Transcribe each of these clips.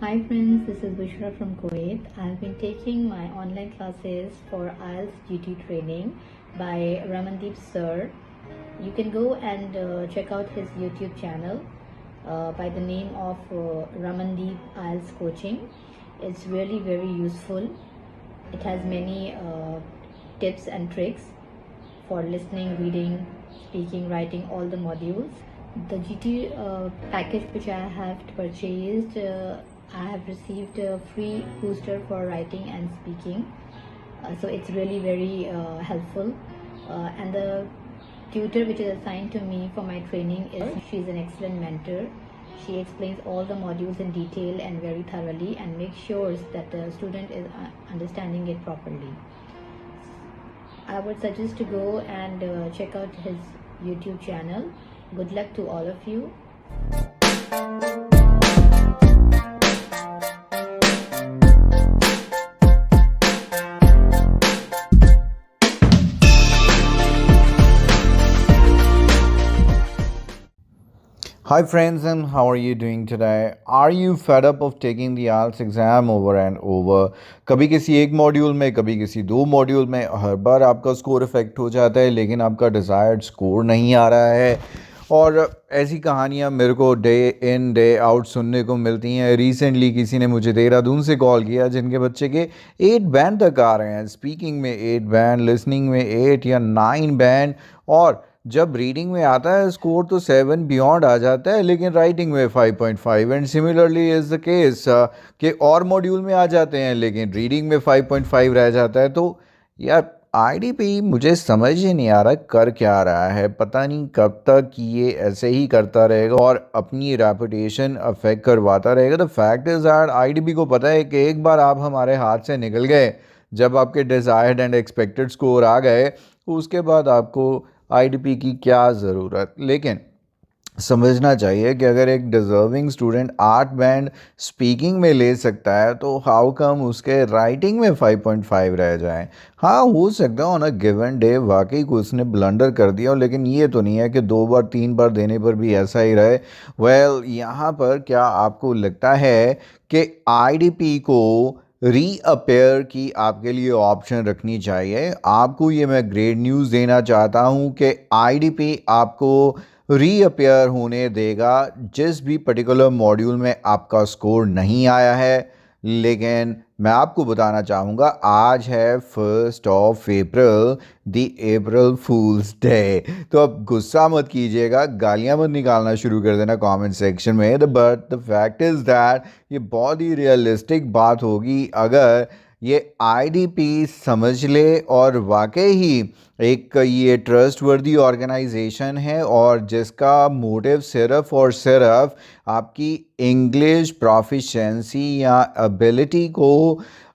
Hi friends, this is Bushra from Kuwait. I've been taking my online classes for IELTS GT training by Ramandeep sir. You can go and check out his YouTube channel by the name of Ramandeep IELTS Coaching. It's really very useful. It has many tips and tricks for listening, reading, speaking, writing, all the modules. The GT package which I have purchased, I have received a free booster for writing and speaking, so it's really very helpful. And the tutor which is assigned to me for my training she's an excellent mentor. She explains all the modules in detail and very thoroughly and makes sure that the student is understanding it properly. I would suggest to go and check out his YouTube channel. Good luck to all of you. Hi friends, and how are you doing today? Are you fed up of taking the IELTS exam over and over? कभी किसी एक module में, कभी किसी दो module में, हर बार आपका score effect हो जाता है लेकिन आपका डिज़ायर्ड स्कोर नहीं आ रहा है। और ऐसी कहानियाँ मेरे को डे इन डे आउट सुनने को मिलती हैं। रिसेंटली किसी ने मुझे देहरादून से कॉल किया जिनके बच्चे के 8 बैंड तक आ रहे हैं। स्पीकिंग में 8 बैंड, लिसनिंग में 8 या 9 बैंड, और जब रीडिंग में आता है स्कोर तो 7 बियॉन्ड आ जाता है, लेकिन राइटिंग में 5.5। And similarly is the case कि और मॉड्यूल में आ जाते हैं लेकिन रीडिंग में 5.5 रह जाता है। तो यार आईडीपी मुझे समझ ही नहीं आ रहा कर क्या रहा है। पता नहीं कब तक ये ऐसे ही करता रहेगा और अपनी रेपुटेशन अफेक्ट करवाता रहेगा। The fact is that IDP को पता है कि एक बार आप हमारे हाथ से निकल गए, जब आपके डिज़ायर्ड एंड एक्सपेक्टेड स्कोर आ गए, उसके बाद आपको आईडीपी की क्या ज़रूरत। लेकिन समझना चाहिए कि अगर एक डिज़र्विंग स्टूडेंट 8 बैंड स्पीकिंग में ले सकता है तो हाउ कम उसके राइटिंग में 5.5 रह जाए। हाँ, हो सकता है ऑन अ गिवन डे वाकई को उसने ब्लंडर कर दिया, लेकिन ये तो नहीं है कि 2 बार 3 बार देने पर भी ऐसा ही रहे। वेल, यहाँ पर क्या आपको लगता है कि आईडीपी को रीअपेयर की आपके लिए ऑप्शन रखनी चाहिए? आपको ये मैं ग्रेट न्यूज़ देना चाहता हूँ कि आईडीपी आपको रीअपेयर होने देगा जिस भी पर्टिकुलर मॉड्यूल में आपका स्कोर नहीं आया है। लेकिन मैं आपको बताना चाहूँगा, आज है 1 अप्रैल, दी अप्रैल फूल्स डे। तो अब गुस्सा मत कीजिएगा, गालियाँ मत निकालना शुरू कर देना कमेंट सेक्शन में। But the fact is that ये बहुत ही रियलिस्टिक बात होगी अगर ये आईडीपी समझ ले और वाकई ही एक ये ट्रस्टवर्दी ऑर्गेनाइजेशन है और जिसका मोटिव सिर्फ और सिर्फ आपकी इंग्लिश प्रोफिशिएंसी या एबिलिटी को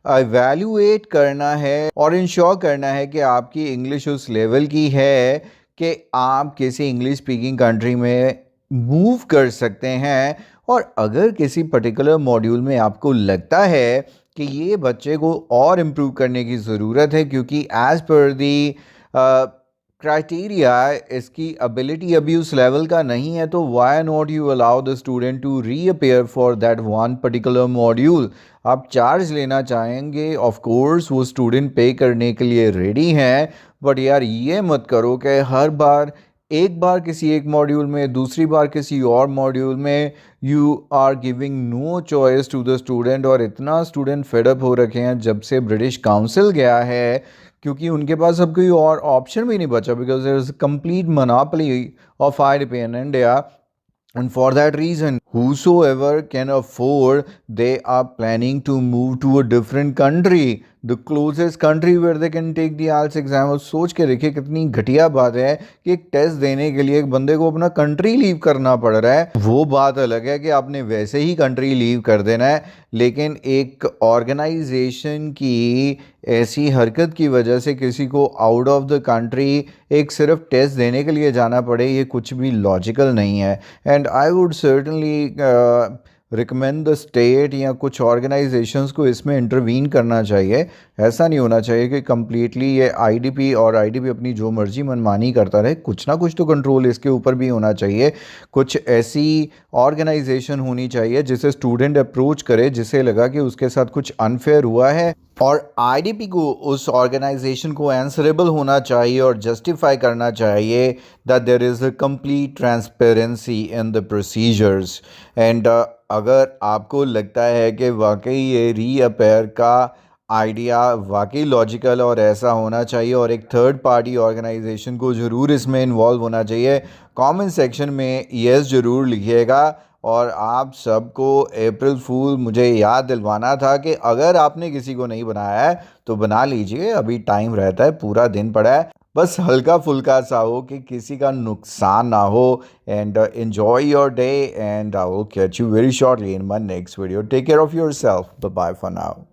एवेल्युएट करना है और इंश्योर करना है कि आपकी इंग्लिश उस लेवल की है कि आप किसी इंग्लिश स्पीकिंग कंट्री में मूव कर सकते हैं। और अगर किसी पर्टिकुलर मॉड्यूल में आपको लगता है कि ये बच्चे को और इम्प्रूव करने की ज़रूरत है क्योंकि एज़ पर दी क्राइटेरिया इसकी एबिलिटी अभी उस लेवल का नहीं है, तो why not you allow the student to reappear for that one particular module. आप चार्ज लेना चाहेंगे, ऑफ कोर्स वो स्टूडेंट पे करने के लिए रेडी हैं, बट यार ये मत करो कि हर बार एक बार किसी एक मॉड्यूल में, दूसरी बार किसी और मॉड्यूल में you are giving no choice to the student. और इतना स्टूडेंट फेडअप हो रखे हैं जब से ब्रिटिश काउंसिल गया है, क्योंकि उनके पास अब कोई और ऑप्शन भी नहीं बचा, because there is a complete monopoly of IDP in India. And for that reason, whosoever can afford, they are planning to move to a different country, the closest country where they can take the IELTS exam। और सोच के देखिए कितनी घटिया बात है कि एक टेस्ट देने के लिए एक बंदे को अपना कंट्री लीव करना पड़ रहा है। वो बात अलग है कि आपने वैसे ही कंट्री लीव कर देना है, लेकिन एक ऑर्गेनाइजेशन की ऐसी हरकत की वजह से किसी को आउट ऑफ द कंट्री एक सिर्फ टेस्ट देने के लिए जाना पड़े, ये कुछ भी लॉजिकल नहीं है। And I would certainly recommend the state या कुछ ऑर्गेनाइजेशंस को इसमें इंटरवीन करना चाहिए। ऐसा नहीं होना चाहिए कि कम्प्लीटली ये आईडीपी और आईडीपी अपनी जो मर्जी मनमानी करता रहे। कुछ ना कुछ तो कंट्रोल इसके ऊपर भी होना चाहिए। कुछ ऐसी ऑर्गेनाइजेशन होनी चाहिए जिसे स्टूडेंट अप्रोच करे, जिसे लगा कि उसके साथ कुछ अनफेयर हुआ है और आईडीपी को उस ऑर्गेनाइजेशन को आंसरेबल होना चाहिए और जस्टिफाई करना चाहिए that there is a complete transparency in the procedures. And अगर आपको लगता है कि वाकई ये रीअपेयर का आइडिया वाकई लॉजिकल और ऐसा होना चाहिए और एक थर्ड पार्टी ऑर्गेनाइजेशन को ज़रूर इसमें इन्वॉल्व होना चाहिए, कमेंट सेक्शन में यस ज़रूर लिखिएगा। और आप सबको अप्रैल फूल मुझे याद दिलवाना था कि अगर आपने किसी को नहीं बनाया है तो बना लीजिए, अभी टाइम रहता है, पूरा दिन पड़ा है। बस हल्का फुल्का सा हो कि किसी का नुकसान ना हो। And enjoy your day and I will catch you very shortly in my next video. Take care of yourself. Bye bye for now.